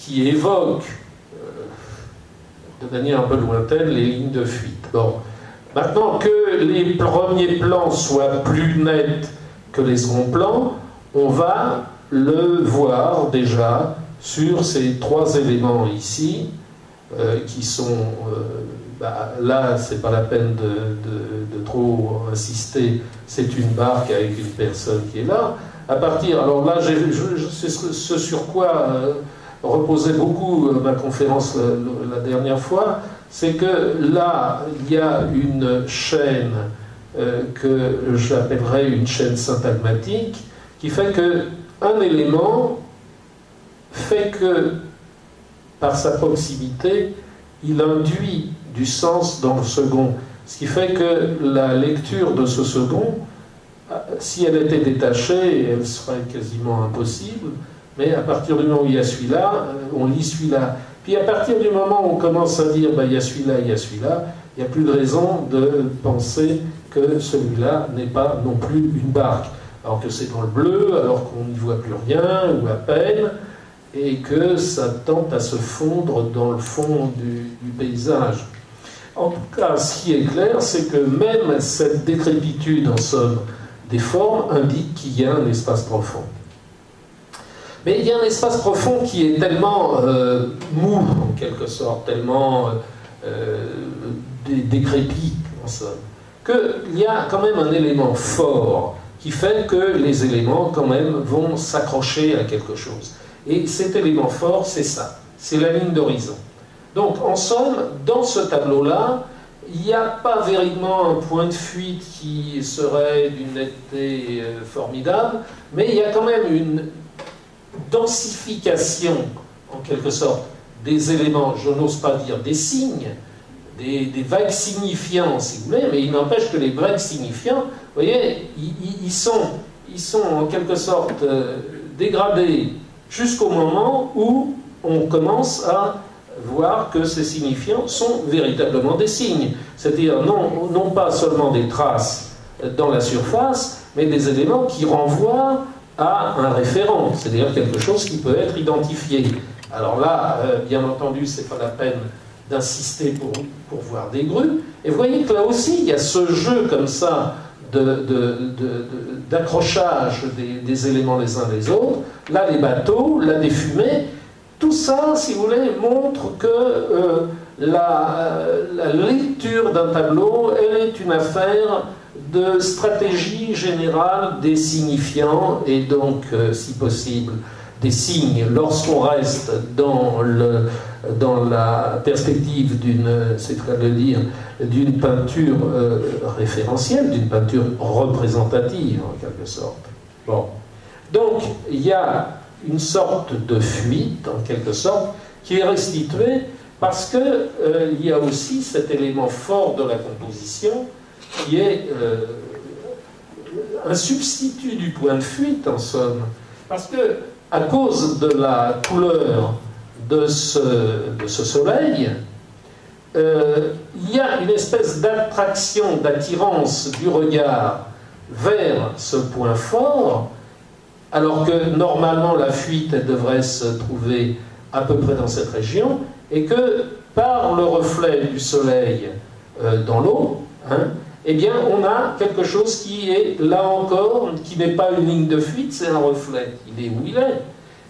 qui évoque de manière un peu lointaine les lignes de fuite. Bon. Maintenant que les premiers plans soient plus nets que les seconds plans, on va le voir déjà sur ces trois éléments ici, qui sont... là, c'est pas la peine de trop insister, c'est une barque avec une personne qui est là. À partir... Alors là, c'est ce sur quoi reposait beaucoup ma conférence la dernière fois, c'est que là, il y a une chaîne que j'appellerais une chaîne syntagmatique, qui fait qu'un élément fait que, par sa proximité, il induit du sens dans le second. Ce qui fait que la lecture de ce second, si elle était détachée, elle serait quasiment impossible, mais à partir du moment où il y a celui-là, on lit celui-là. Puis à partir du moment où on commence à dire il y a celui-là, il y a celui-là, il n'y a plus de raison de penser que celui-là n'est pas non plus une barque. Alors que c'est dans le bleu, alors qu'on n'y voit plus rien, ou à peine, et que ça tente à se fondre dans le fond du paysage. En tout cas, ce qui est clair, c'est que même cette décrépitude, en somme, des formes indique qu'il y a un espace profond. Mais il y a un espace profond qui est tellement mou, en quelque sorte, tellement décrépit, en somme, qu'il y a quand même un élément fort qui fait que les éléments, quand même, vont s'accrocher à quelque chose. Et cet élément fort, c'est ça, c'est la ligne d'horizon. Donc, en somme, dans ce tableau-là, il n'y a pas véritablement un point de fuite qui serait d'une netteté formidable, mais il y a quand même une densification, en quelque sorte, des éléments, je n'ose pas dire des signes, des vagues signifiants, si vous voulez, mais il n'empêche que les vagues signifiants, vous voyez, ils sont en quelque sorte dégradés jusqu'au moment où on commence à voir que ces signifiants sont véritablement des signes. C'est-à-dire non pas seulement des traces dans la surface, mais des éléments qui renvoient à un référent, c'est-à-dire quelque chose qui peut être identifié. Alors là, bien entendu, c'est pas la peine d'insister pour voir des grues. Et vous voyez que là aussi, il y a ce jeu comme ça d'accrochage des éléments les uns les autres. Là, les bateaux, là, des fumées. Tout ça, si vous voulez, montre que la lecture d'un tableau, elle est une affaire de stratégie générale des signifiants et donc, si possible, des signes. Lorsqu'on reste dans la perspective c'est le cas de le dire, d'une peinture référentielle, d'une peinture représentative, en quelque sorte. Bon. Donc, il y a une sorte de fuite, en quelque sorte, qui est restituée parce qu'il y a aussi cet élément fort de la composition qui est un substitut du point de fuite, en somme. Parce que, à cause de la couleur de ce soleil, il y a une espèce d'attraction, d'attirance du regard vers ce point fort, alors que normalement la fuite elle devrait se trouver à peu près dans cette région, et que par le reflet du soleil dans l'eau, eh bien on a quelque chose qui est là encore, qui n'est pas une ligne de fuite, c'est un reflet, il est où il est,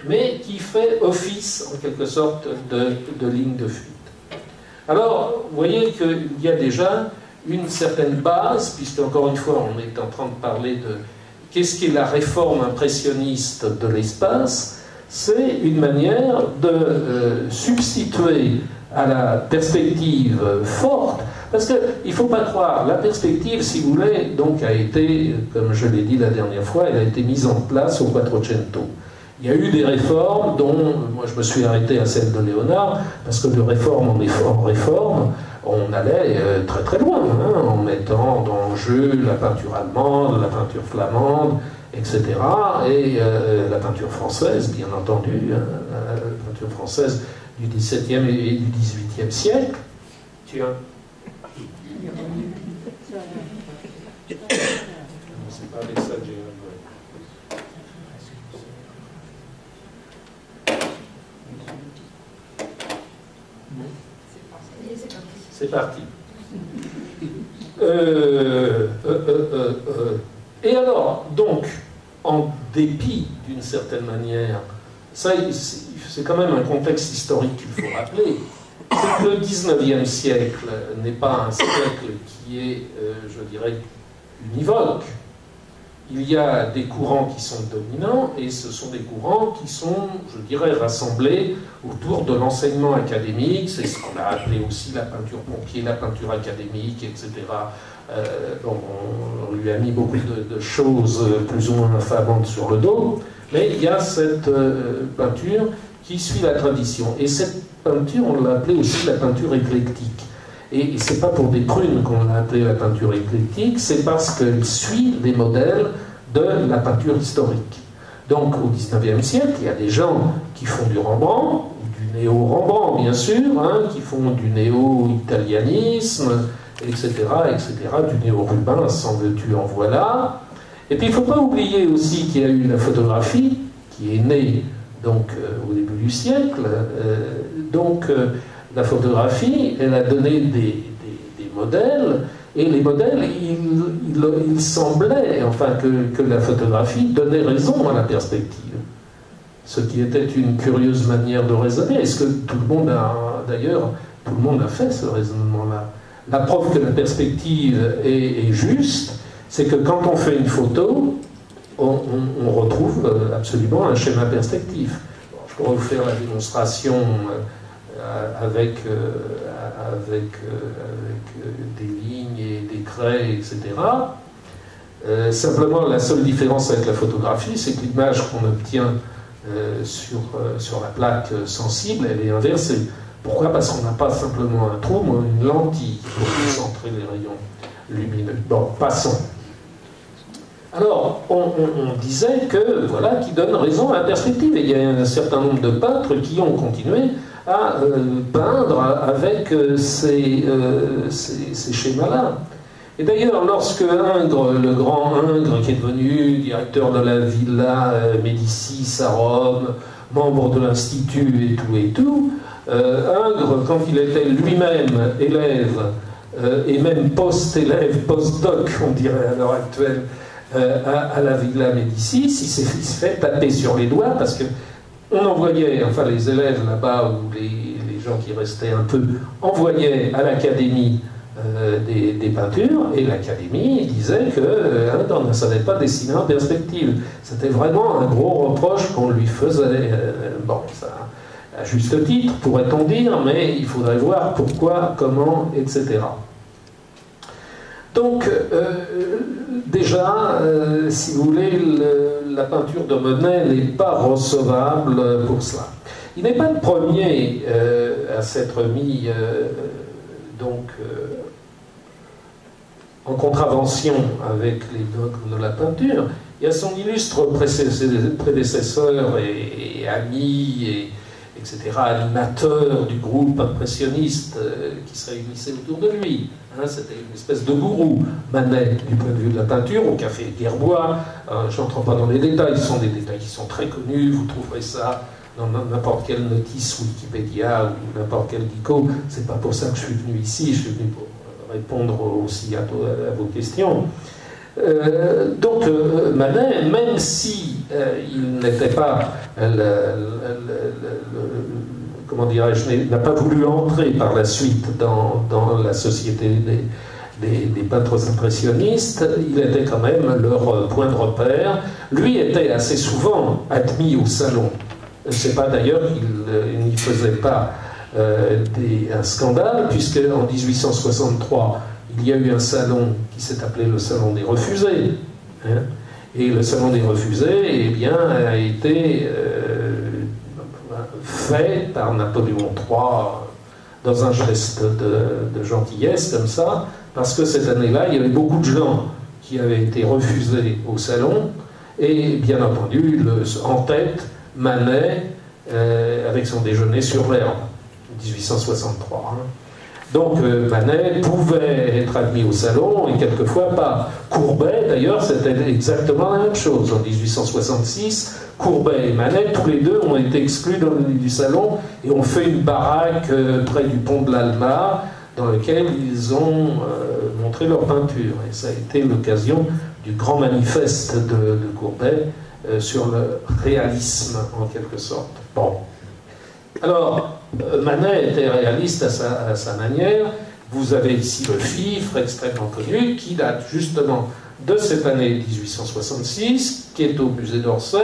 mais qui fait office en quelque sorte de ligne de fuite. Alors, vous voyez qu'il y a déjà une certaine base, puisque encore une fois on est en train de parler de qu'est-ce qu'est la réforme impressionniste de l'espace. C'est une manière de substituer à la perspective forte, parce qu'il ne faut pas croire, la perspective, si vous voulez, donc a été, comme je l'ai dit la dernière fois, elle a été mise en place au Quattrocento. Il y a eu des réformes dont, moi je me suis arrêté à celle de Léonard, parce que de réforme en réforme, on allait très très loin, en mettant en jeu la peinture allemande, la peinture flamande, etc. Et la peinture française, bien entendu, la peinture française du XVIIe et du XVIIIe siècle. Tiens. C'est pas avec ça que j'ai... C'est parti. Et alors, donc, en dépit, d'une certaine manière, ça, c'est quand même un contexte historique qu'il faut rappeler, c'est que le 19e siècle n'est pas un siècle qui est, je dirais, univoque. Il y a des courants qui sont dominants, et ce sont des courants qui sont, je dirais, rassemblés autour de l'enseignement académique. C'est ce qu'on a appelé aussi la peinture pompier, la peinture académique, etc. Bon, on lui a mis beaucoup de choses plus ou moins infamantes sur le dos, mais il y a cette peinture qui suit la tradition. Et cette peinture, on l'a appelée aussi la peinture éclectique. Et c'est pas pour des prunes qu'on l'a appelée la peinture éclectique, c'est parce qu'elle suit des modèles de la peinture historique. Donc au XIXe siècle, il y a des gens qui font du Rembrandt, du néo-Rembrandt bien sûr, hein, qui font du néo-italianisme, etc., etc., du néo-Rubens, sans veux-tu en voilà. Et puis il ne faut pas oublier aussi qu'il y a eu la photographie, qui est née donc, au début du siècle. La photographie, elle a donné des modèles, et les modèles, il semblait enfin, que la photographie donnait raison à la perspective. Ce qui était une curieuse manière de raisonner. Est-ce que tout le monde a, d'ailleurs, tout le monde a fait ce raisonnement-là? La preuve que la perspective est juste, c'est que quand on fait une photo, on retrouve absolument un schéma perspectif. Bon, je pourrais vous faire la démonstration avec des lignes et des traits, etc. Simplement, la seule différence avec la photographie, c'est que l'image qu'on obtient sur la plaque sensible, elle est inversée. Pourquoi? Parce qu'on n'a pas simplement un trou, mais une lentille pour concentrer les rayons lumineux. Bon, passons. Alors, on disait que, voilà, qui donne raison à la perspective. Et il y a un certain nombre de peintres qui ont continué à peindre avec ces schémas-là. Et d'ailleurs, lorsque Ingres, le grand Ingres, qui est devenu directeur de la Villa Médicis à Rome, membre de l'Institut et tout, Ingres, quand il était lui-même élève, et même post-élève, post-doc, on dirait à l'heure actuelle, à la Villa Médicis, il s'est fait taper sur les doigts parce que on envoyait, enfin les élèves là-bas, ou les gens qui restaient un peu, envoyaient à l'académie des peintures, et l'académie disait qu'on ne savait pas dessiner en perspective. C'était vraiment un gros reproche qu'on lui faisait. Bon, ça, à juste titre, pourrait-on dire, mais il faudrait voir pourquoi, comment, etc. Donc, déjà, si vous voulez, la peinture de Monet n'est pas recevable pour cela. Il n'est pas le premier à s'être mis en contravention avec les dogmes de la peinture. Il y a son illustre prédécesseur et ami, etc., animateur du groupe impressionniste qui se réunissait autour de lui. Hein, c'était une espèce de gourou, Manet, du point de vue de la peinture, au café Guerbois. Je n'entre pas dans les détails, ce sont des détails qui sont très connus, vous trouverez ça dans n'importe quelle notice Wikipédia ou n'importe quel dico. C'est pas pour ça que je suis venu ici, je suis venu pour répondre aussi à vos questions. Donc Manet, même si il n'était pas, comment dirais-je, n'a pas voulu entrer par la suite dans la société des peintres impressionnistes, il était quand même leur point de repère. Lui était assez souvent admis au salon. Je ne sais pas d'ailleurs qu'il n'y faisait pas un scandale, puisque en 1863, il y a eu un salon qui s'est appelé le Salon des Refusés. Hein, et le Salon des Refusés, eh bien, a été fait par Napoléon III dans un geste de gentillesse, comme ça, parce que cette année-là, il y avait beaucoup de gens qui avaient été refusés au salon, et bien entendu, en tête, Manet, avec son déjeuner sur l'herbe, 1863. Hein. Donc Manet pouvait être admis au salon, et quelquefois pas. Courbet, d'ailleurs, c'était exactement la même chose. En 1866, Courbet et Manet, tous les deux, ont été exclus du salon, et ont fait une baraque près du pont de l'Alma, dans lequel ils ont montré leur peinture. Et ça a été l'occasion du grand manifeste de Courbet sur le réalisme, en quelque sorte. Bon. Alors, Manet était réaliste à sa manière. Vous avez ici le Fifre, extrêmement connu, qui date justement de cette année 1866, qui est au musée d'Orsay.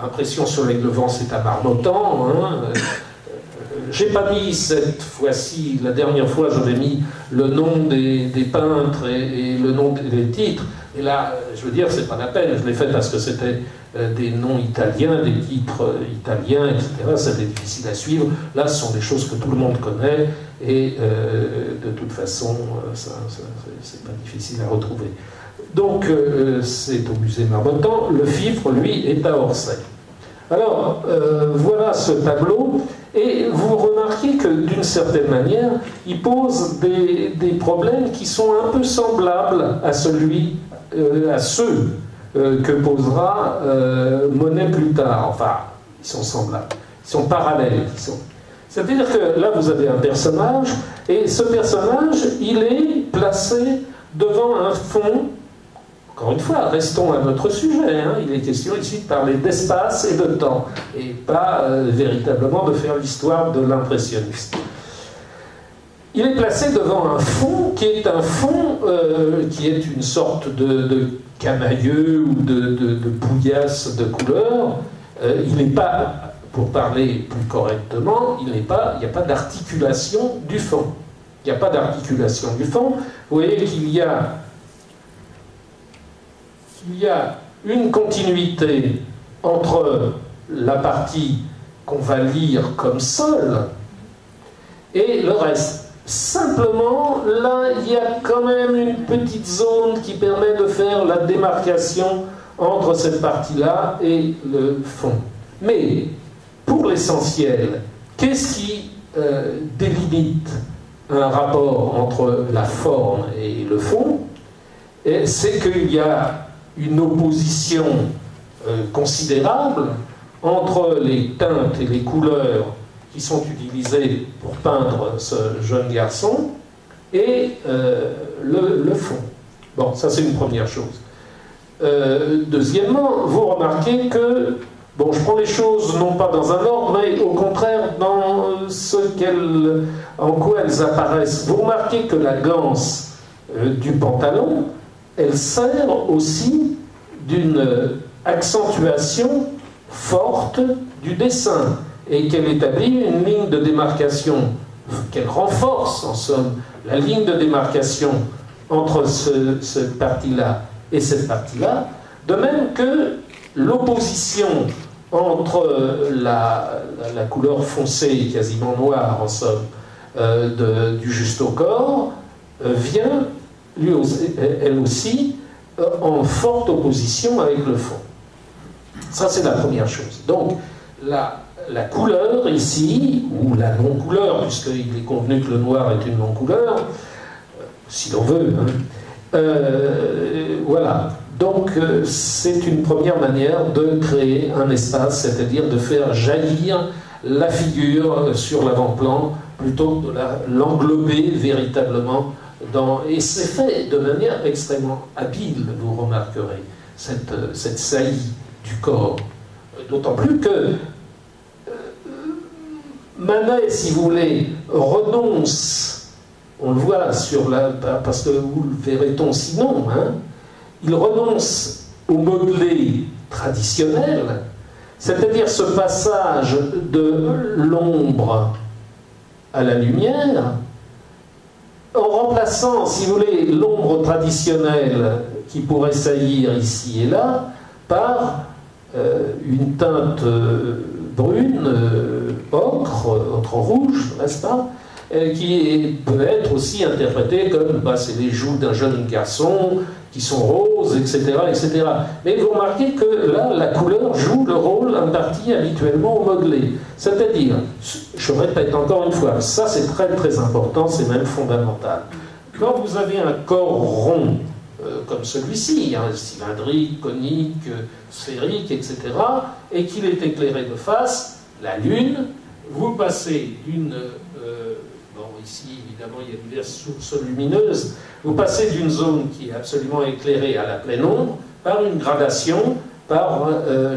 Impression sur l'Aigle-Vent, c'est à Marmottan. J'ai pas mis cette fois-ci, la dernière fois j'avais mis le nom des peintres et le nom des titres. Et là, je veux dire, c'est pas la peine, je l'ai fait parce que c'était des noms italiens, des titres italiens, etc. C'était difficile à suivre. Là, ce sont des choses que tout le monde connaît et de toute façon, c'est pas difficile à retrouver. Donc, c'est au musée Marmottan. Le Fifre, lui, est à Orsay. Alors, voilà ce tableau. Et vous remarquez que, d'une certaine manière, il pose des problèmes qui sont un peu semblables à ceux que posera Monet plus tard. Enfin, ils sont semblables, ils sont parallèles. C'est-à-dire que là, vous avez un personnage, et ce personnage, il est placé devant un fond. Encore une fois, restons à notre sujet. Il est question ici de parler d'espace et de temps, et pas véritablement de faire l'histoire de l'impressionniste. Il est placé devant un fond qui est un fond qui est une sorte de camailleux ou de bouillasse de couleur. Il n'est pas, pour parler plus correctement, il n'y a pas d'articulation du fond. Il n'y a pas d'articulation du fond. Vous voyez qu'il y a une continuité entre la partie qu'on va lire comme sol et le reste. Simplement, là, il y a quand même une petite zone qui permet de faire la démarcation entre cette partie-là et le fond. Mais, pour l'essentiel, qu'est-ce qui délimite un rapport entre la forme et le fond? C'est qu'il y a une opposition considérable entre les teintes et les couleurs qui sont utilisées pour peindre ce jeune garçon et le fond. Bon, ça c'est une première chose. Deuxièmement, vous remarquez que, bon, je prends les choses non pas dans un ordre, mais au contraire dans en quoi elles apparaissent. Vous remarquez que la ganse du pantalon, elle sert aussi d'une accentuation forte du dessin et qu'elle établit une ligne de démarcation, qu'elle renforce en somme la ligne de démarcation entre cette partie-là et cette partie-là, de même que l'opposition entre la couleur foncée, quasiment noire en somme, du juste au corps, vient elle aussi en forte opposition avec le fond. Ça, c'est la première chose. Donc, la couleur ici, ou la non-couleur, puisqu'il est convenu que le noir est une non-couleur, si l'on veut, voilà. Donc, c'est une première manière de créer un espace, c'est-à-dire de faire jaillir la figure sur l'avant-plan, plutôt que de l'englober véritablement et c'est fait de manière extrêmement habile, vous remarquerez, cette saillie du corps. D'autant plus que Manet, si vous voulez, renonce, on le voit parce que vous le verrez-on sinon, il renonce au modelé traditionnel, c'est-à-dire ce passage de l'ombre à la lumière, en remplaçant, si vous voulez, l'ombre traditionnelle qui pourrait saillir ici et là par une teinte brune, ocre rouge, n'est-ce pas, qui peut être aussi interprétée comme c'est les joues d'un jeune garçon qui sont roses, etc., etc. Mais vous remarquez que là, la couleur joue le rôle imparti habituellement au modelé. C'est-à-dire, je répète encore une fois, ça c'est très très important, c'est même fondamental. Quand vous avez un corps rond, comme celui-ci, cylindrique, conique, sphérique, etc., et qu'il est éclairé de face, la Lune, vous passez d'une... ici, évidemment, il y a diverses sources lumineuses. Vous passez d'une zone qui est absolument éclairée à la pleine ombre par une gradation, par,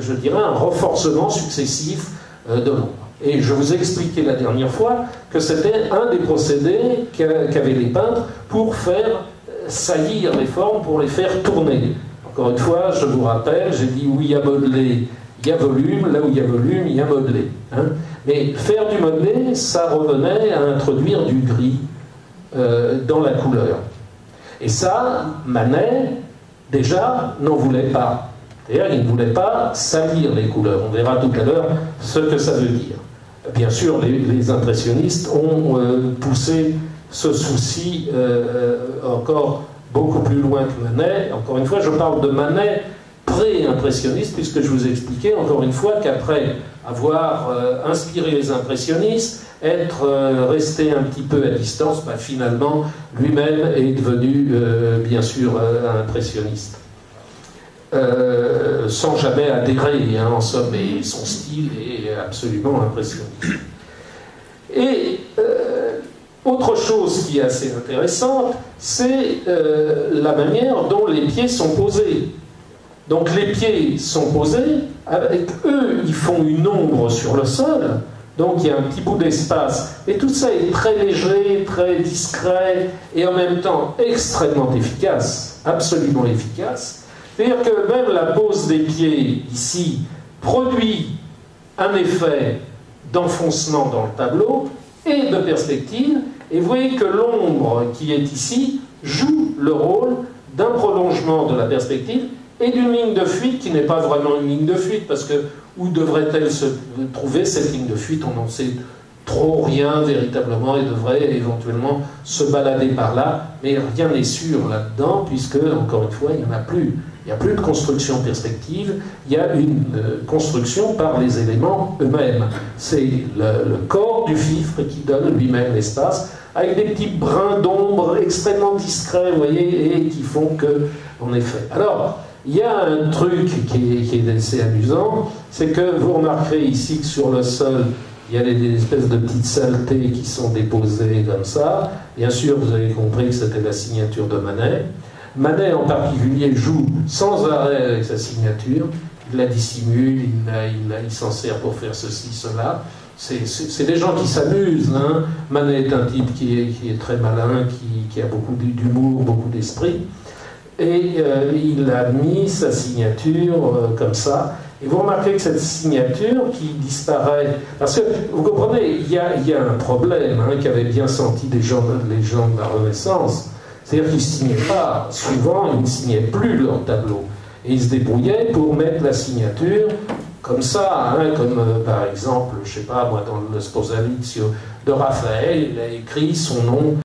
je dirais, un renforcement successif de l'ombre. Et je vous ai expliqué la dernière fois que c'était un des procédés qu'avaient les peintres pour faire saillir les formes, pour les faire tourner. Encore une fois, je vous rappelle, j'ai dit où il y a modelé, il y a volume, là où il y a volume, il y a modelé. Hein. Mais faire du modelé, ça revenait à introduire du gris dans la couleur. Et ça, Manet, déjà, n'en voulait pas. C'est-à-dire qu'il ne voulait pas salir les couleurs. On verra tout à l'heure ce que ça veut dire. Bien sûr, les impressionnistes ont poussé ce souci encore beaucoup plus loin que Manet. Encore une fois, je parle de Manet pré-impressionniste, puisque je vous ai expliqué, encore une fois, qu'après avoir inspiré les impressionnistes, être resté un petit peu à distance, bah, finalement, lui-même est devenu, bien sûr, impressionniste. Sans jamais adhérer, hein, en somme, et son style est absolument impressionniste. Et autre chose qui est assez intéressante, c'est la manière dont les pieds sont posés. Donc les pieds sont posés, avec eux, ils font une ombre sur le sol, donc il y a un petit bout d'espace, et tout ça est très léger, très discret, et en même temps extrêmement efficace, absolument efficace. C'est-à-dire que même la pose des pieds, ici, produit un effet d'enfoncement dans le tableau et de perspective, et vous voyez que l'ombre qui est ici joue le rôle d'un prolongement de la perspective et d'une ligne de fuite qui n'est pas vraiment une ligne de fuite, parce que où devrait-elle se trouver cette ligne de fuite? On n'en sait trop rien véritablement et devrait éventuellement se balader par là, mais rien n'est sûr là-dedans, puisque, encore une fois, il n'y en a plus. Il n'y a plus de construction perspective, il y a une construction par les éléments eux-mêmes. C'est le corps du fifre qui donne lui-même l'espace, avec des petits brins d'ombre extrêmement discrets, vous voyez, et qui font que, en effet. Alors, il y a un truc qui est assez amusant, c'est que vous remarquerez ici que sur le sol, il y a des espèces de petites saletés qui sont déposées comme ça. Bien sûr, vous avez compris que c'était la signature de Manet. Manet en particulier joue sans arrêt avec sa signature, il la dissimule, il s'en sert pour faire ceci, cela. C'est des gens qui s'amusent. Hein. Manet est un type qui est très malin, qui a beaucoup d'humour, beaucoup d'esprit. Et il a mis sa signature comme ça. Et vous remarquez que cette signature qui disparaît, parce que vous comprenez, il y a un problème hein, qu'avaient bien senti les gens de la Renaissance. C'est-à-dire qu'ils ne signaient pas, souvent ils ne signaient plus leur tableau. Et ils se débrouillaient pour mettre la signature comme ça, hein, comme par exemple, je ne sais pas moi, dans le Sposalizio de Raphaël, il a écrit son nom